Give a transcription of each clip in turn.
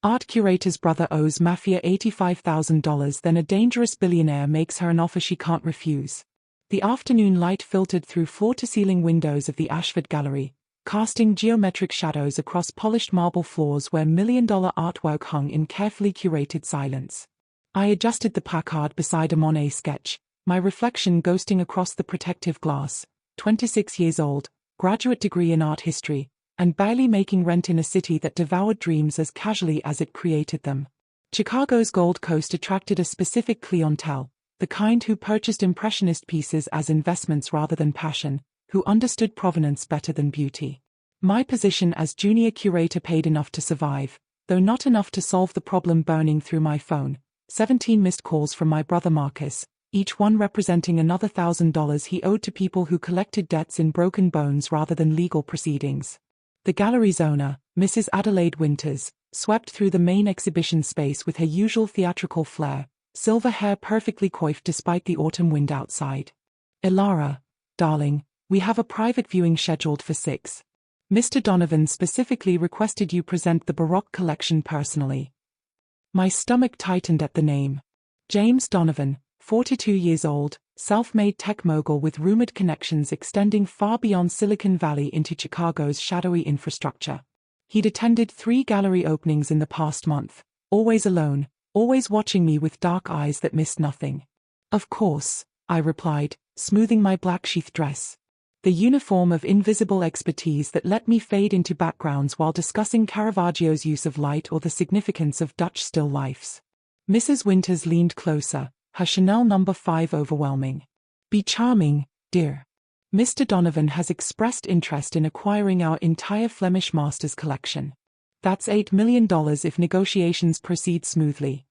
Art curator's brother owes Mafia $85,000, then a dangerous billionaire makes her an offer she can't refuse. The afternoon light filtered through floor-to-ceiling windows of the Ashford Gallery, casting geometric shadows across polished marble floors where million-dollar artwork hung in carefully curated silence. I adjusted the placard beside a Monet sketch, my reflection ghosting across the protective glass. 26 years old, graduate degree in art history, and barely making rent in a city that devoured dreams as casually as it created them. Chicago's Gold Coast attracted a specific clientele, the kind who purchased impressionist pieces as investments rather than passion, who understood provenance better than beauty. My position as junior curator paid enough to survive, though not enough to solve the problem burning through my phone. 17 missed calls from my brother Marcus, each one representing another $1,000 he owed to people who collected debts in broken bones rather than legal proceedings. The gallery's owner, Mrs. Adelaide Winters, swept through the main exhibition space with her usual theatrical flair, silver hair perfectly coiffed despite the autumn wind outside. "Elara, darling, we have a private viewing scheduled for 6. Mr. Donovan specifically requested you present the Baroque collection personally." My stomach tightened at the name. James Donovan, 42 years old, self-made tech mogul with rumored connections extending far beyond Silicon Valley into Chicago's shadowy infrastructure. He'd attended 3 gallery openings in the past month, always alone, always watching me with dark eyes that missed nothing. "Of course," I replied, smoothing my black sheath dress. The uniform of invisible expertise that let me fade into backgrounds while discussing Caravaggio's use of light or the significance of Dutch still lifes. Mrs. Winters leaned closer, her Chanel No. 5 overwhelming. "Be charming, dear. Mr. Donovan has expressed interest in acquiring our entire Flemish Masters collection. That's $8 million if negotiations proceed smoothly."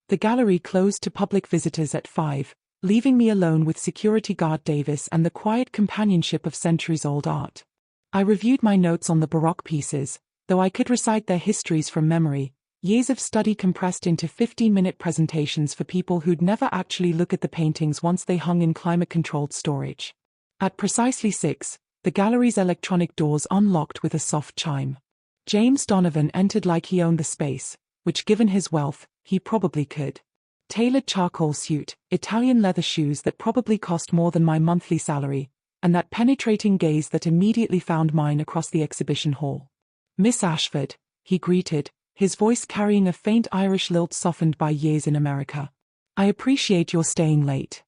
The gallery closed to public visitors at 5, leaving me alone with security guard Davis and the quiet companionship of centuries-old art. I reviewed my notes on the Baroque pieces, though I could recite their histories from memory. Years of study compressed into 15-minute presentations for people who'd never actually look at the paintings once they hung in climate-controlled storage. At precisely 6, the gallery's electronic doors unlocked with a soft chime. James Donovan entered like he owned the space, which given his wealth, he probably could. Tailored charcoal suit, Italian leather shoes that probably cost more than my monthly salary, and that penetrating gaze that immediately found mine across the exhibition hall. "Miss Ashford," he greeted, his voice carrying a faint Irish lilt softened by years in America. "I appreciate your staying late."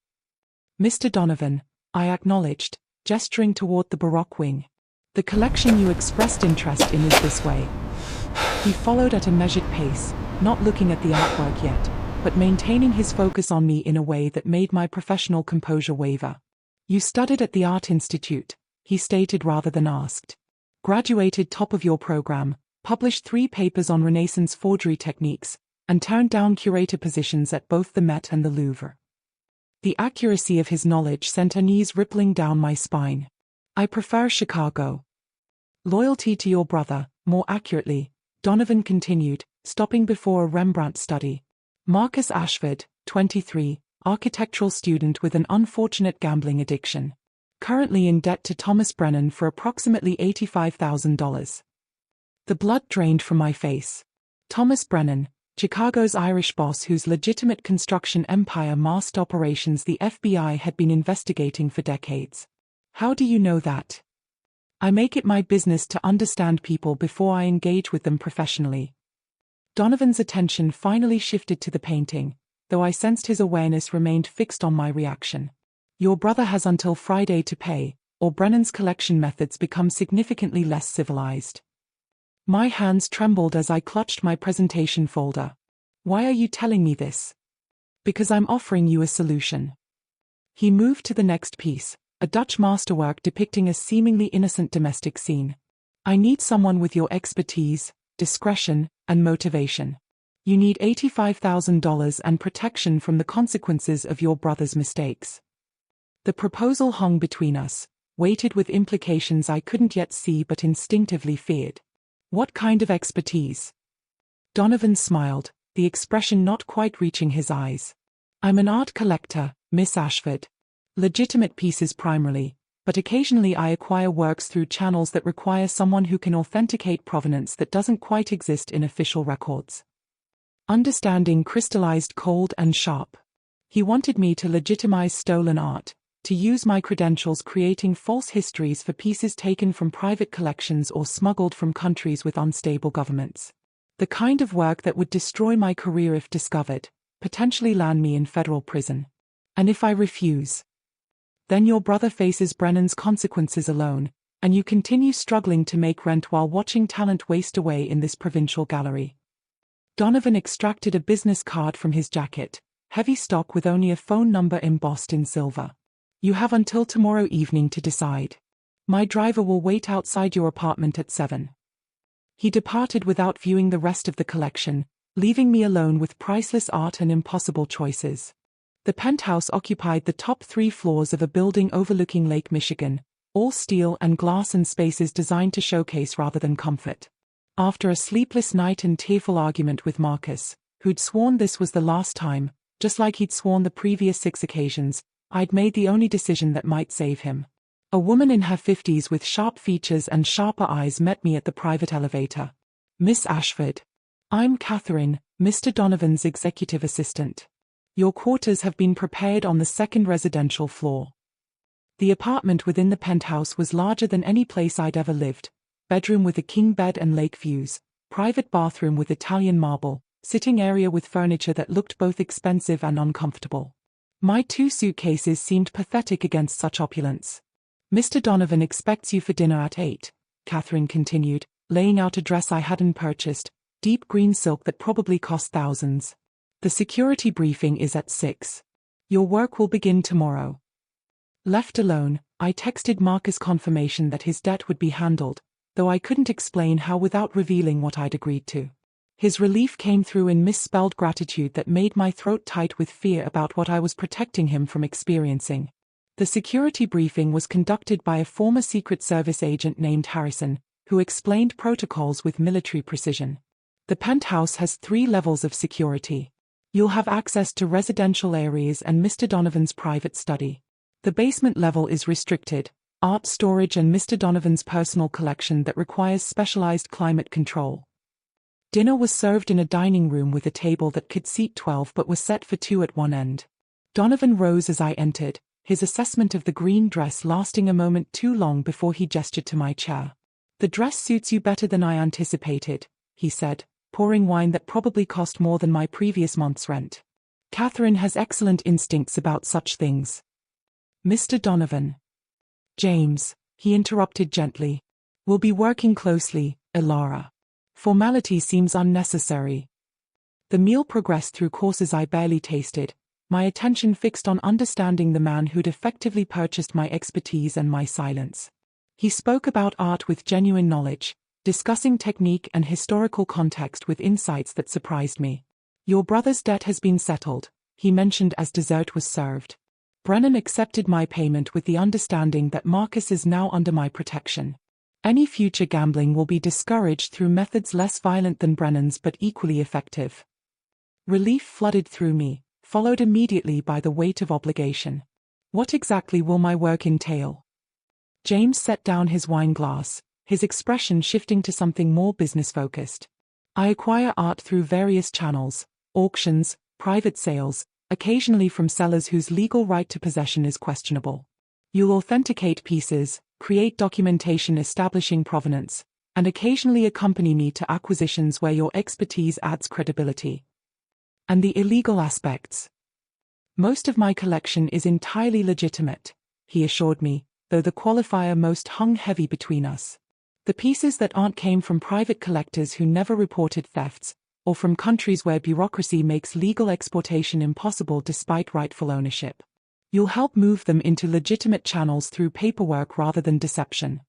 "Mr. Donovan," I acknowledged, gesturing toward the Baroque wing. "The collection you expressed interest in is this way." He followed at a measured pace, not looking at the artwork yet, but maintaining his focus on me in a way that made my professional composure waver. "You studied at the Art Institute," he stated rather than asked. "Graduated top of your program, published 3 papers on Renaissance forgery techniques, and turned down curator positions at both the Met and the Louvre." The accuracy of his knowledge sent unease rippling down my spine. "I prefer Chicago." "Loyalty to your brother, more accurately," Donovan continued, stopping before a Rembrandt study. "Marcus Ashford, 23, architectural student with an unfortunate gambling addiction. Currently in debt to Thomas Brennan for approximately $85,000. The blood drained from my face. Thomas Brennan, Chicago's Irish boss whose legitimate construction empire masked operations the FBI had been investigating for decades. "How do you know that?" "I make it my business to understand people before I engage with them professionally." Donovan's attention finally shifted to the painting, though I sensed his awareness remained fixed on my reaction. "Your brother has until Friday to pay, or Brennan's collection methods become significantly less civilized." My hands trembled as I clutched my presentation folder. "Why are you telling me this?" "Because I'm offering you a solution." He moved to the next piece, a Dutch masterwork depicting a seemingly innocent domestic scene. "I need someone with your expertise, discretion, and motivation. You need $85,000 and protection from the consequences of your brother's mistakes." The proposal hung between us, weighted with implications I couldn't yet see but instinctively feared. "What kind of expertise?" Donovan smiled, the expression not quite reaching his eyes. "I'm an art collector, Miss Ashford. Legitimate pieces primarily, but occasionally I acquire works through channels that require someone who can authenticate provenance that doesn't quite exist in official records. Understanding crystallized cold and sharp. He wanted me to legitimize stolen art, to use my credentials creating false histories for pieces taken from private collections or smuggled from countries with unstable governments. The kind of work that would destroy my career if discovered, potentially land me in federal prison. And if I refuse, then your brother faces Brennan's consequences alone, and you continue struggling to make rent while watching talent waste away in this provincial gallery. Donovan extracted a business card from his jacket, heavy stock with only a phone number embossed in silver. You have until tomorrow evening to decide. My driver will wait outside your apartment at 7. He departed without viewing the rest of the collection, leaving me alone with priceless art and impossible choices. The penthouse occupied the top 3 floors of a building overlooking Lake Michigan, all steel and glass and spaces designed to showcase rather than comfort. After a sleepless night and tearful argument with Marcus, who'd sworn this was the last time, just like he'd sworn the previous 6 occasions, I'd made the only decision that might save him. A woman in her 50s with sharp features and sharper eyes met me at the private elevator. Miss Ashford. I'm Catherine, Mr. Donovan's executive assistant. Your quarters have been prepared on the 2nd residential floor. The apartment within the penthouse was larger than any place I'd ever lived. Bedroom with a king bed and lake views, private bathroom with Italian marble, sitting area with furniture that looked both expensive and uncomfortable. My 2 suitcases seemed pathetic against such opulence. Mr. Donovan expects you for dinner at 8, Catherine continued, laying out a dress I hadn't purchased, deep green silk that probably cost thousands. The security briefing is at 6. Your work will begin tomorrow. Left alone, I texted Marcus confirmation that his debt would be handled, though I couldn't explain how without revealing what I'd agreed to. His relief came through in misspelled gratitude that made my throat tight with fear about what I was protecting him from experiencing. The security briefing was conducted by a former Secret Service agent named Harrison, who explained protocols with military precision. The penthouse has 3 levels of security. You'll have access to residential areas and Mr. Donovan's private study. The basement level is restricted, art storage and Mr. Donovan's personal collection that requires specialized climate control. Dinner was served in a dining room with a table that could seat 12 but was set for 2 at one end. Donovan rose as I entered, his assessment of the green dress lasting a moment too long before he gestured to my chair. The dress suits you better than I anticipated, he said, pouring wine that probably cost more than my previous month's rent. Catherine has excellent instincts about such things. Mr. Donovan. James, he interrupted gently. We'll be working closely, Elara. Formality seems unnecessary. The meal progressed through courses I barely tasted, my attention fixed on understanding the man who'd effectively purchased my expertise and my silence. He spoke about art with genuine knowledge, discussing technique and historical context with insights that surprised me. Your brother's debt has been settled, he mentioned as dessert was served. Brennan accepted my payment with the understanding that Marcus is now under my protection. Any future gambling will be discouraged through methods less violent than Brennan's but equally effective. Relief flooded through me, followed immediately by the weight of obligation. What exactly will my work entail? James set down his wine glass, his expression shifting to something more business-focused. I acquire art through various channels, auctions, private sales, occasionally from sellers whose legal right to possession is questionable. You'll authenticate pieces, create documentation establishing provenance, and occasionally accompany me to acquisitions where your expertise adds credibility. And the illegal aspects. Most of my collection is entirely legitimate, he assured me, though the qualifier most hung heavy between us. The pieces that aren't came from private collectors who never reported thefts, or from countries where bureaucracy makes legal exportation impossible despite rightful ownership. You'll help move them into legitimate channels through paperwork rather than deception.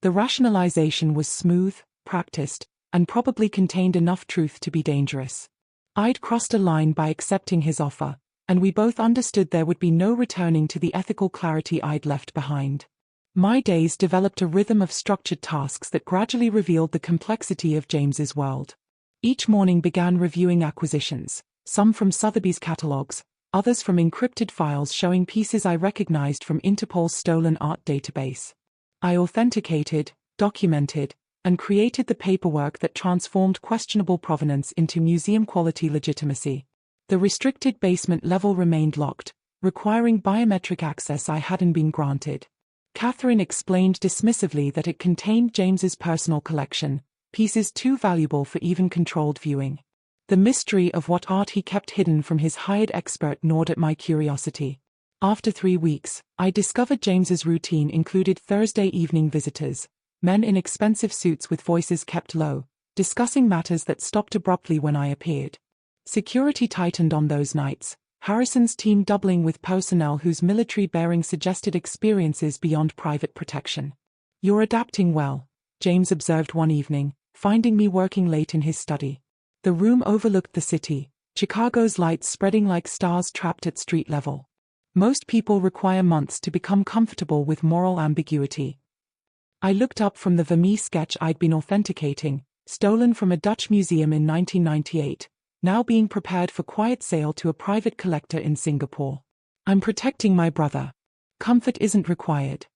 The rationalization was smooth, practiced, and probably contained enough truth to be dangerous. I'd crossed a line by accepting his offer, and we both understood there would be no returning to the ethical clarity I'd left behind. My days developed a rhythm of structured tasks that gradually revealed the complexity of James's world. Each morning began reviewing acquisitions, some from Sotheby's catalogs, others from encrypted files showing pieces I recognized from Interpol's stolen art database. I authenticated, documented, and created the paperwork that transformed questionable provenance into museum-quality legitimacy. The restricted basement level remained locked, requiring biometric access I hadn't been granted. Catherine explained dismissively that it contained James's personal collection, pieces too valuable for even controlled viewing. The mystery of what art he kept hidden from his hired expert gnawed at my curiosity. After 3 weeks, I discovered James's routine included Thursday evening visitors, men in expensive suits with voices kept low, discussing matters that stopped abruptly when I appeared. Security tightened on those nights, Harrison's team doubling with personnel whose military bearing suggested experiences beyond private protection. "You're adapting well," James observed one evening, finding me working late in his study. The room overlooked the city, Chicago's lights spreading like stars trapped at street level. "Most people require months to become comfortable with moral ambiguity." I looked up from the Vermeer sketch I'd been authenticating, stolen from a Dutch museum in 1998, now being prepared for quiet sale to a private collector in Singapore. "I'm protecting my brother. Comfort isn't required."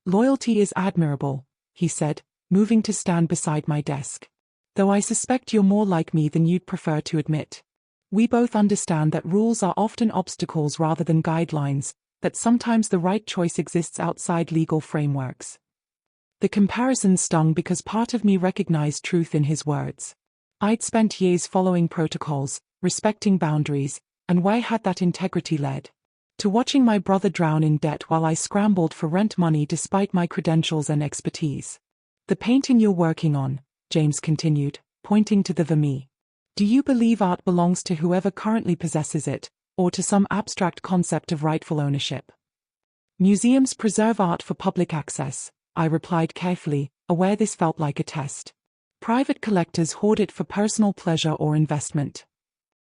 "Loyalty is admirable," he said, moving to stand beside my desk. "Though I suspect you're more like me than you'd prefer to admit. We both understand that rules are often obstacles rather than guidelines, that sometimes the right choice exists outside legal frameworks." The comparison stung because part of me recognized truth in his words. I'd spent years following protocols, respecting boundaries, and where had that integrity led? To watching my brother drown in debt while I scrambled for rent money despite my credentials and expertise. "The painting you're working on," James continued, pointing to the Vermeer. "Do you believe art belongs to whoever currently possesses it, or to some abstract concept of rightful ownership?" "Museums preserve art for public access," I replied carefully, aware this felt like a test. "Private collectors hoard it for personal pleasure or investment.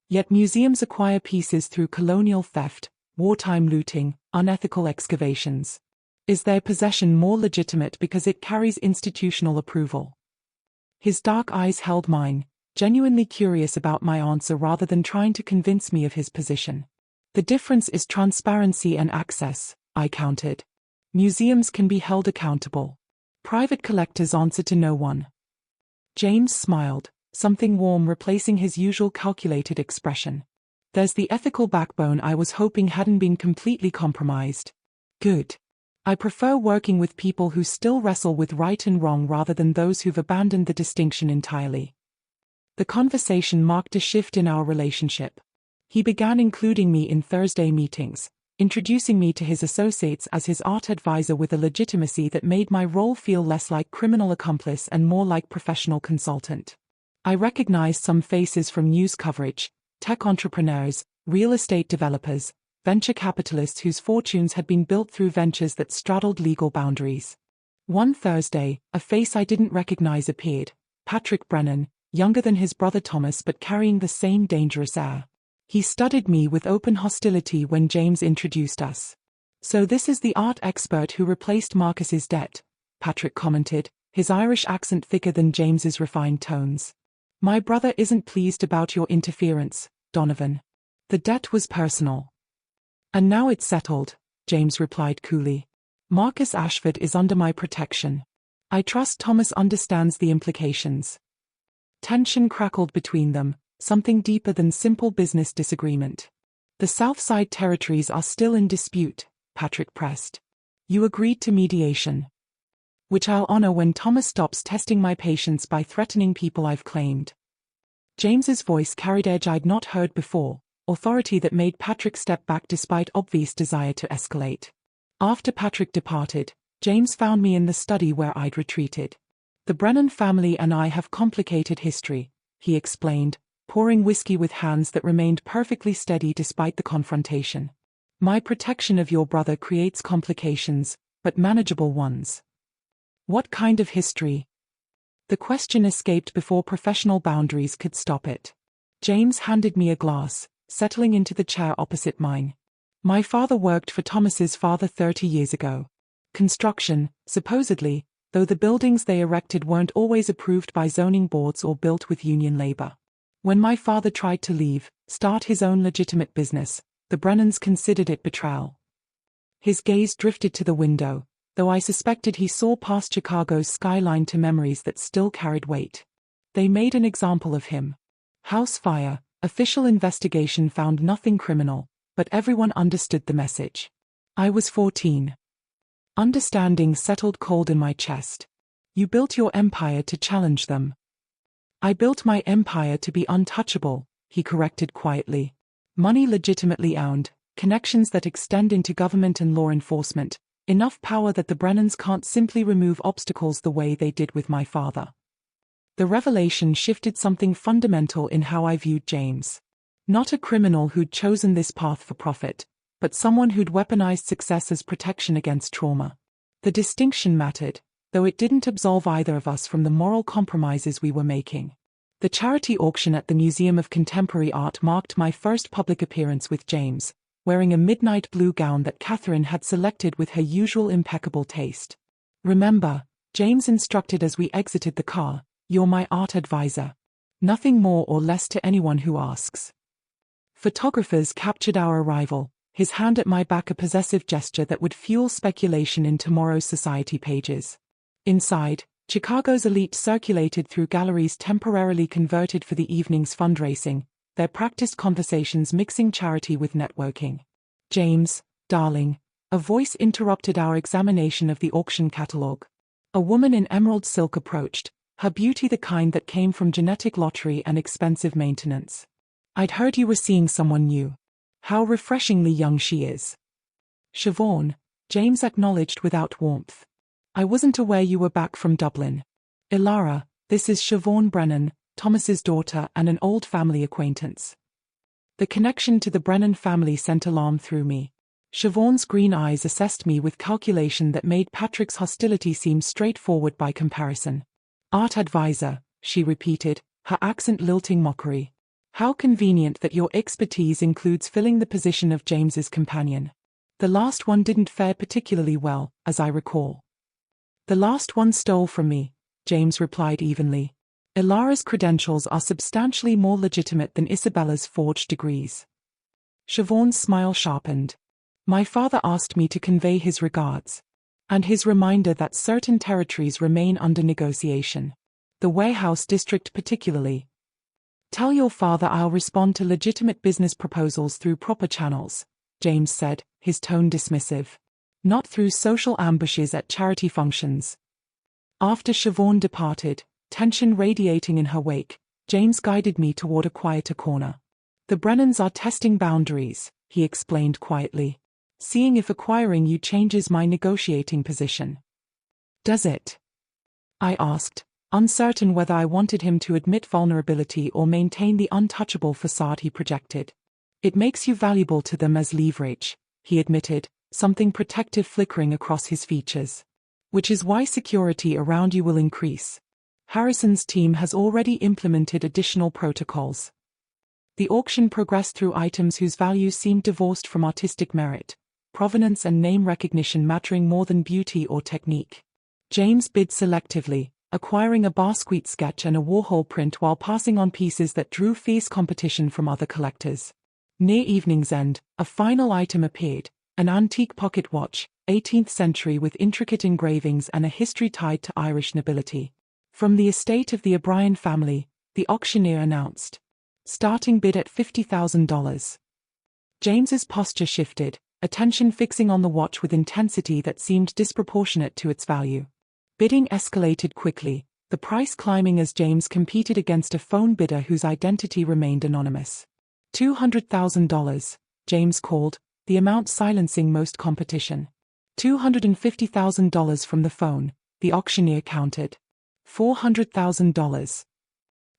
Yet museums acquire pieces through colonial theft, wartime looting, unethical excavations. Is their possession more legitimate because it carries institutional approval?" His dark eyes held mine, genuinely curious about my answer rather than trying to convince me of his position. "The difference is transparency and access," I countered. "Museums can be held accountable. Private collectors answer to no one." James smiled, something warm replacing his usual calculated expression. "There's the ethical backbone I was hoping hadn't been completely compromised." "Good. I prefer working with people who still wrestle with right and wrong rather than those who've abandoned the distinction entirely." The conversation marked a shift in our relationship. He began including me in Thursday meetings, introducing me to his associates as his art advisor with a legitimacy that made my role feel less like criminal accomplice and more like professional consultant. I recognized some faces from news coverage: tech entrepreneurs, real estate developers, venture capitalists whose fortunes had been built through ventures that straddled legal boundaries. One Thursday, a face I didn't recognize appeared: Patrick Brennan, younger than his brother Thomas but carrying the same dangerous air. He studied me with open hostility when James introduced us. "So this is the art expert who replaced Marcus's debt," Patrick commented, his Irish accent thicker than James's refined tones. "My brother isn't pleased about your interference, Donovan. The debt was personal." "And now it's settled," James replied coolly. "Marcus Ashford is under my protection. I trust Thomas understands the implications." Tension crackled between them, something deeper than simple business disagreement. "The Southside territories are still in dispute," Patrick pressed. "You agreed to mediation. Which I'll honor when Thomas stops testing my patience by threatening people I've claimed." James's voice carried edge I'd not heard before, authority that made Patrick step back despite obvious desire to escalate. After Patrick departed, James found me in the study where I'd retreated. "The Brennan family and I have complicated history," he explained, pouring whiskey with hands that remained perfectly steady despite the confrontation. "My protection of your brother creates complications, but manageable ones." "What kind of history?" The question escaped before professional boundaries could stop it. James handed me a glass, settling into the chair opposite mine. "My father worked for Thomas's father 30 years ago. Construction, supposedly, though the buildings they erected weren't always approved by zoning boards or built with union labor. When my father tried to leave, start his own legitimate business, The Brennans considered it betrayal. His gaze drifted to the window, though I suspected he saw past Chicago's skyline to memories that still carried weight. They made an example of him. House fire, official investigation found nothing criminal, but everyone understood the message. I was 14. Understanding settled cold in my chest. You built your empire to challenge them. I built my empire to be untouchable, he corrected quietly. Money legitimately owned, connections that extend into government and law enforcement, enough power that the Brennans can't simply remove obstacles the way they did with my father. The revelation shifted something fundamental in how I viewed James. Not a criminal who'd chosen this path for profit, but someone who'd weaponized success as protection against trauma. The distinction mattered, though it didn't absolve either of us from the moral compromises we were making. The charity auction at the Museum of Contemporary Art marked my first public appearance with James, wearing a midnight blue gown that Catherine had selected with her usual impeccable taste. Remember, James instructed as we exited the car, you're my art advisor. Nothing more or less to anyone who asks. Photographers captured our arrival, his hand at my back a possessive gesture that would fuel speculation in tomorrow's society pages. Inside, Chicago's elite circulated through galleries temporarily converted for the evening's fundraising, their practiced conversations mixing charity with networking. James, darling, a voice interrupted our examination of the auction catalogue. A woman in emerald silk approached, her beauty the kind that came from genetic lottery and expensive maintenance. I'd heard you were seeing someone new. How refreshingly young she is. Siobhan, James acknowledged without warmth. I wasn't aware you were back from Dublin. Elara, this is Siobhan Brennan, Thomas's daughter and an old family acquaintance. The connection to the Brennan family sent alarm through me. Siobhan's green eyes assessed me with calculation that made Patrick's hostility seem straightforward by comparison. Art advisor, she repeated, her accent lilting mockery. How convenient that your expertise includes filling the position of James's companion. The last one didn't fare particularly well, as I recall. The last one stole from me, James replied evenly. Elara's credentials are substantially more legitimate than Isabella's forged degrees. Siobhan's smile sharpened. My father asked me to convey his regards. And his reminder that certain territories remain under negotiation. The warehouse district particularly. Tell your father I'll respond to legitimate business proposals through proper channels, James said, his tone dismissive. Not through social ambushes at charity functions. After Siobhan departed, tension radiating in her wake, James guided me toward a quieter corner. The Brennans are testing boundaries, he explained quietly. Seeing if acquiring you changes my negotiating position. Does it? I asked, uncertain whether I wanted him to admit vulnerability or maintain the untouchable facade he projected. It makes you valuable to them as leverage, he admitted, something protective flickering across his features. Which is why security around you will increase. Harrison's team has already implemented additional protocols. The auction progressed through items whose values seemed divorced from artistic merit, provenance and name recognition mattering more than beauty or technique. James bid selectively, acquiring a Basquiat sketch and a Warhol print while passing on pieces that drew fierce competition from other collectors. Near evening's end, a final item appeared, an antique pocket watch, 18th century with intricate engravings and a history tied to Irish nobility. From the estate of the O'Brien family, the auctioneer announced. Starting bid at $50,000. James's posture shifted, attention fixing on the watch with intensity that seemed disproportionate to its value. Bidding escalated quickly, the price climbing as James competed against a phone bidder whose identity remained anonymous. $200,000, James called, the amount silencing most competition. $250,000 from the phone, the auctioneer countered. $400,000.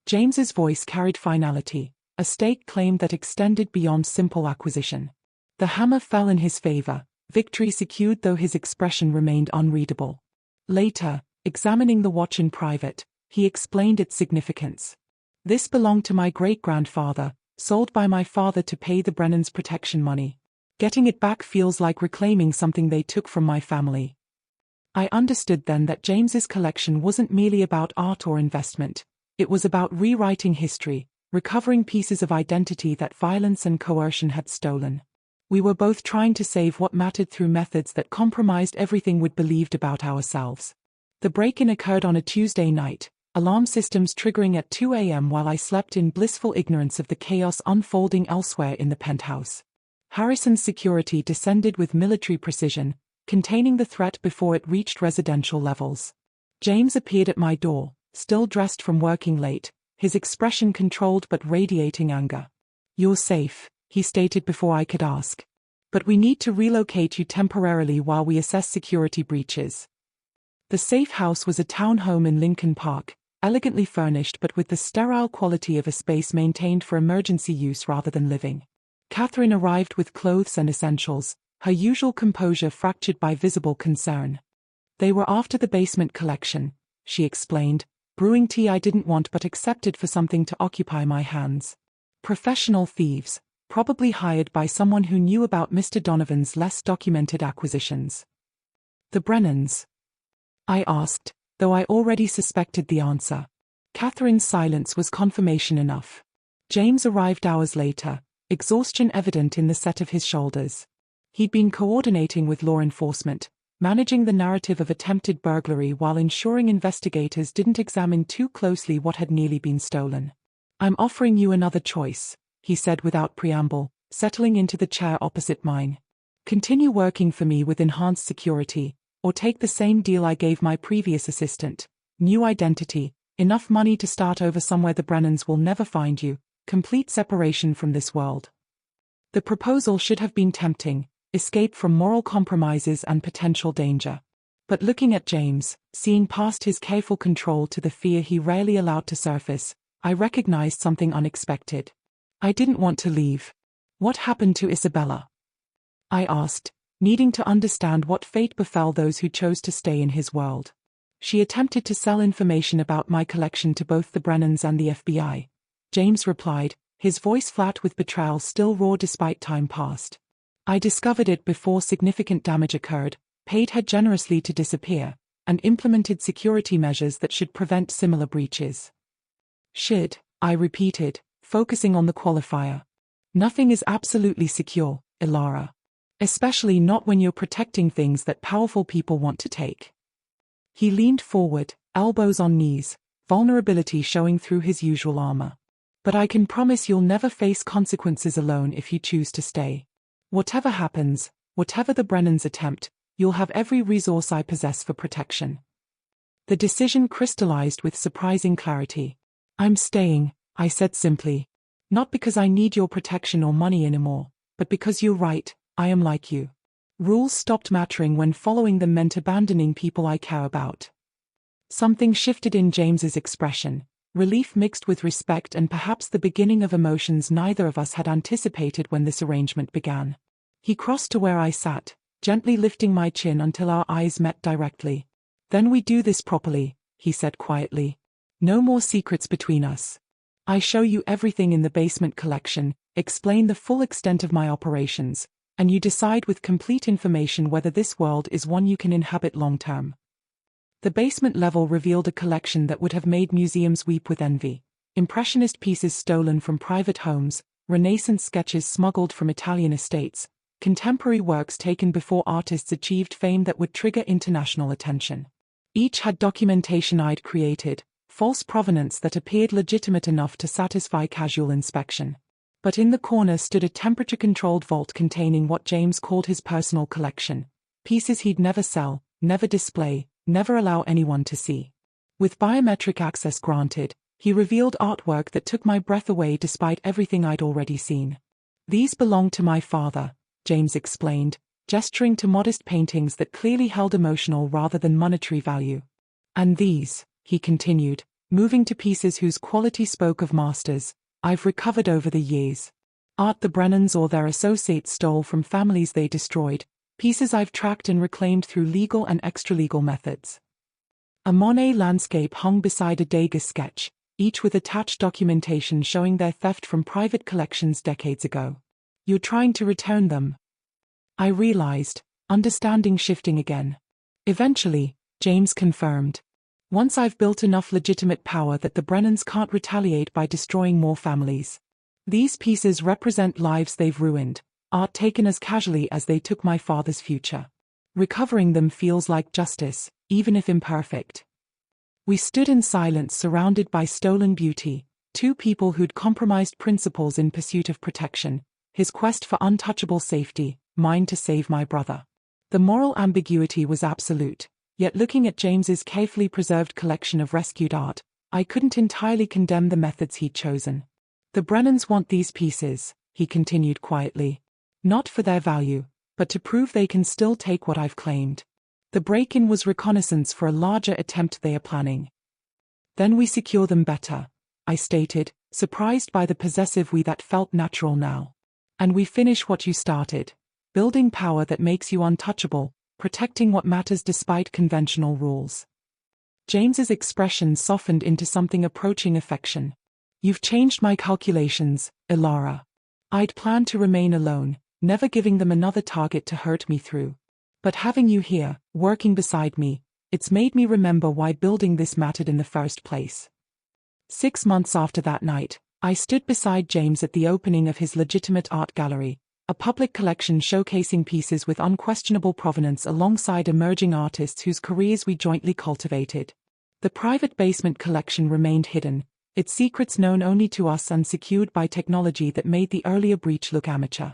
James's voice carried finality, a stake claim that extended beyond simple acquisition. The hammer fell in his favor, victory secured though his expression remained unreadable. Later, examining the watch in private, he explained its significance. This belonged to my great-grandfather, sold by my father to pay the Brennans' protection money. Getting it back feels like reclaiming something they took from my family. I understood then that James's collection wasn't merely about art or investment. It was about rewriting history, recovering pieces of identity that violence and coercion had stolen. We were both trying to save what mattered through methods that compromised everything we'd believed about ourselves. The break-in occurred on a Tuesday night, alarm systems triggering at 2 a.m. while I slept in blissful ignorance of the chaos unfolding elsewhere in the penthouse. Harrison's security descended with military precision, containing the threat before it reached residential levels. James appeared at my door, still dressed from working late, his expression controlled but radiating anger. "You're safe," he stated before I could ask. "But we need to relocate you temporarily while we assess security breaches." The safe house was a townhome in Lincoln Park, elegantly furnished but with the sterile quality of a space maintained for emergency use rather than living. Catherine arrived with clothes and essentials, her usual composure fractured by visible concern. "They were after the basement collection," she explained, "brewing tea I didn't want but accepted for something to occupy my hands. Professional thieves, probably hired by someone who knew about Mr. Donovan's less documented acquisitions." "The Brennans?" I asked, though I already suspected the answer. Catherine's silence was confirmation enough. James arrived hours later, exhaustion evident in the set of his shoulders. He'd been coordinating with law enforcement, managing the narrative of attempted burglary while ensuring investigators didn't examine too closely what had nearly been stolen. "I'm offering you another choice," he said without preamble, settling into the chair opposite mine. "Continue working for me with enhanced security, or take the same deal I gave my previous assistant. New identity, enough money to start over somewhere the Brennans will never find you, complete separation from this world." The proposal should have been tempting, escape from moral compromises and potential danger. But looking at James, seeing past his careful control to the fear he rarely allowed to surface, I recognized something unexpected. I didn't want to leave. "What happened to Isabella?" I asked, needing to understand what fate befell those who chose to stay in his world. "She attempted to sell information about my collection to both the Brennans and the FBI," James replied, his voice flat with betrayal still raw despite time past. "I discovered it before significant damage occurred, paid her generously to disappear, and implemented security measures that should prevent similar breaches." "Should," I repeated, focusing on the qualifier. "Nothing is absolutely secure, Elara. Especially not when you're protecting things that powerful people want to take." He leaned forward, elbows on knees, vulnerability showing through his usual armor. "But I can promise you'll never face consequences alone if you choose to stay. Whatever happens, whatever the Brennans attempt, you'll have every resource I possess for protection." The decision crystallized with surprising clarity. "I'm staying," I said simply. "Not because I need your protection or money anymore, but because you're right, I am like you. Rules stopped mattering when following them meant abandoning people I care about." Something shifted in James's expression, relief mixed with respect and perhaps the beginning of emotions neither of us had anticipated when this arrangement began. He crossed to where I sat, gently lifting my chin until our eyes met directly. "Then we do this properly," he said quietly. "No more secrets between us. I show you everything in the basement collection, explain the full extent of my operations, and you decide with complete information whether this world is one you can inhabit long-term." The basement level revealed a collection that would have made museums weep with envy. Impressionist pieces stolen from private homes, Renaissance sketches smuggled from Italian estates, contemporary works taken before artists achieved fame that would trigger international attention. Each had documentation I'd created, false provenance that appeared legitimate enough to satisfy casual inspection. But in the corner stood a temperature-controlled vault containing what James called his personal collection, pieces he'd never sell, never display, never allow anyone to see. With biometric access granted, he revealed artwork that took my breath away despite everything I'd already seen. "These belong to my father," James explained, gesturing to modest paintings that clearly held emotional rather than monetary value. "And these," he continued, moving to pieces whose quality spoke of masters, "I've recovered over the years. Art the Brennans or their associates stole from families they destroyed, pieces I've tracked and reclaimed through legal and extralegal methods." A Monet landscape hung beside a Degas sketch, each with attached documentation showing their theft from private collections decades ago. "You're trying to return them?" I realized, understanding shifting again. "Eventually," James confirmed. "Once I've built enough legitimate power that the Brennans can't retaliate by destroying more families. These pieces represent lives they've ruined, art taken as casually as they took my father's future. Recovering them feels like justice, even if imperfect. We stood in silence surrounded by stolen beauty, two people who'd compromised principles in pursuit of protection, his quest for untouchable safety, mine to save my brother. The moral ambiguity was absolute, yet looking at James's carefully preserved collection of rescued art, I couldn't entirely condemn the methods he'd chosen. The Brennans want these pieces, he continued quietly. Not for their value, but to prove they can still take what I've claimed. The break-in was reconnaissance for a larger attempt they are planning. Then we secure them better, I stated, surprised by the possessive we that felt natural now. And we finish what you started, building power that makes you untouchable, protecting what matters despite conventional rules. James's expression softened into something approaching affection. You've changed my calculations, Elara. I'd planned to remain alone, never giving them another target to hurt me through. But having you here, working beside me, it's made me remember why building this mattered in the first place. 6 months after that night, I stood beside James at the opening of his legitimate art gallery, a public collection showcasing pieces with unquestionable provenance alongside emerging artists whose careers we jointly cultivated. The private basement collection remained hidden, its secrets known only to us and secured by technology that made the earlier breach look amateur.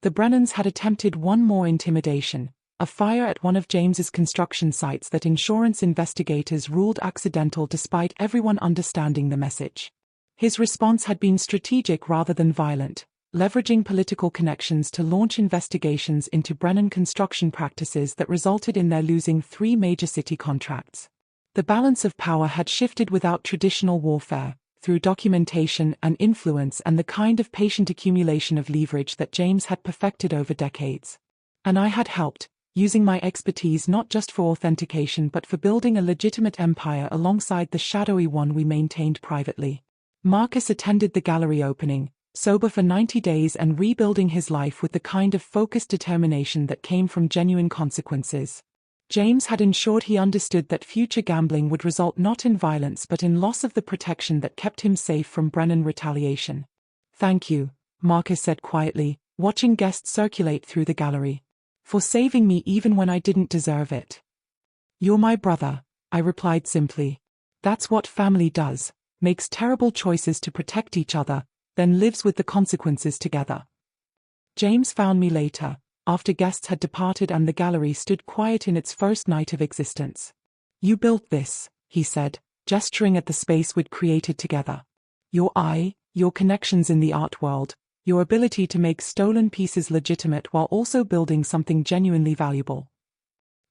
The Brennans had attempted one more intimidation, a fire at one of James's construction sites that insurance investigators ruled accidental despite everyone understanding the message. His response had been strategic rather than violent, leveraging political connections to launch investigations into Brennan construction practices that resulted in their losing 3 major city contracts. The balance of power had shifted without traditional warfare, through documentation and influence and the kind of patient accumulation of leverage that James had perfected over decades. And I had helped, using my expertise not just for authentication but for building a legitimate empire alongside the shadowy one we maintained privately. Marcus attended the gallery opening, sober for 90 days and rebuilding his life with the kind of focused determination that came from genuine consequences. James had ensured he understood that future gambling would result not in violence but in loss of the protection that kept him safe from Brennan retaliation. "Thank you," Marcus said quietly, watching guests circulate through the gallery. "For saving me even when I didn't deserve it." "You're my brother," I replied simply. "That's what family does, makes terrible choices to protect each other, then lives with the consequences together." James found me later, after guests had departed and the gallery stood quiet in its first night of existence. "You built this," he said, gesturing at the space we'd created together. "Your eye, your connections in the art world, your ability to make stolen pieces legitimate while also building something genuinely valuable."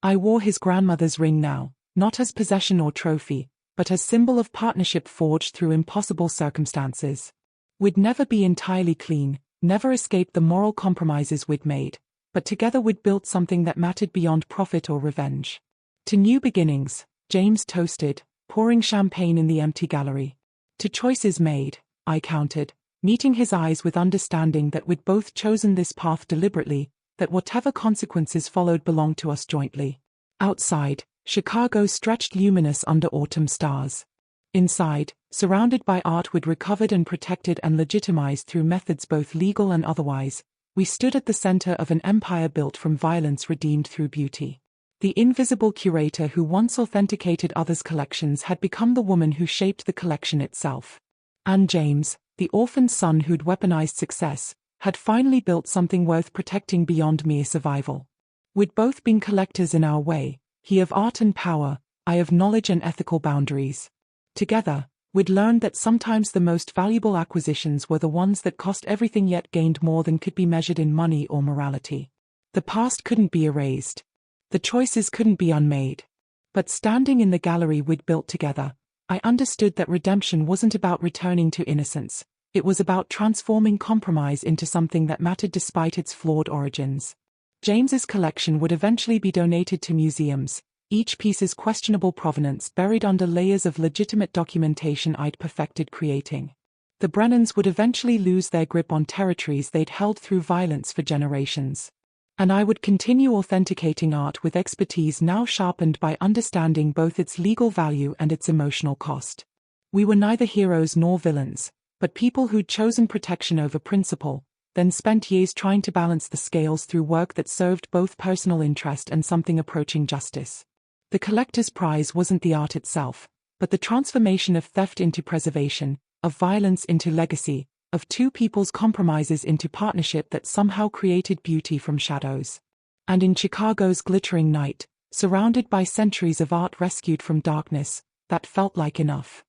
I wore his grandmother's ring now, not as possession or trophy, but as symbol of partnership forged through impossible circumstances. We'd never be entirely clean, never escape the moral compromises we'd made, but together we'd built something that mattered beyond profit or revenge. "To new beginnings," James toasted, pouring champagne in the empty gallery. "To choices made," I countered, meeting his eyes with understanding that we'd both chosen this path deliberately, that whatever consequences followed belonged to us jointly. Outside, Chicago stretched luminous under autumn stars. Inside, surrounded by art we'd recovered and protected and legitimized through methods both legal and otherwise, we stood at the center of an empire built from violence redeemed through beauty. The invisible curator who once authenticated others' collections had become the woman who shaped the collection itself. And James, the orphaned son who'd weaponized success, had finally built something worth protecting beyond mere survival. We'd both been collectors in our way, he of art and power, I of knowledge and ethical boundaries. Together, we'd learned that sometimes the most valuable acquisitions were the ones that cost everything yet gained more than could be measured in money or morality. The past couldn't be erased. The choices couldn't be unmade. But standing in the gallery we'd built together, I understood that redemption wasn't about returning to innocence, it was about transforming compromise into something that mattered despite its flawed origins. James's collection would eventually be donated to museums, each piece's questionable provenance buried under layers of legitimate documentation I'd perfected creating. The Brennans would eventually lose their grip on territories they'd held through violence for generations. And I would continue authenticating art with expertise now sharpened by understanding both its legal value and its emotional cost. We were neither heroes nor villains, but people who'd chosen protection over principle, then spent years trying to balance the scales through work that served both personal interest and something approaching justice. The collector's prize wasn't the art itself, but the transformation of theft into preservation, of violence into legacy, of two people's compromises into partnership that somehow created beauty from shadows. And in Chicago's glittering night, surrounded by centuries of art rescued from darkness, that felt like enough.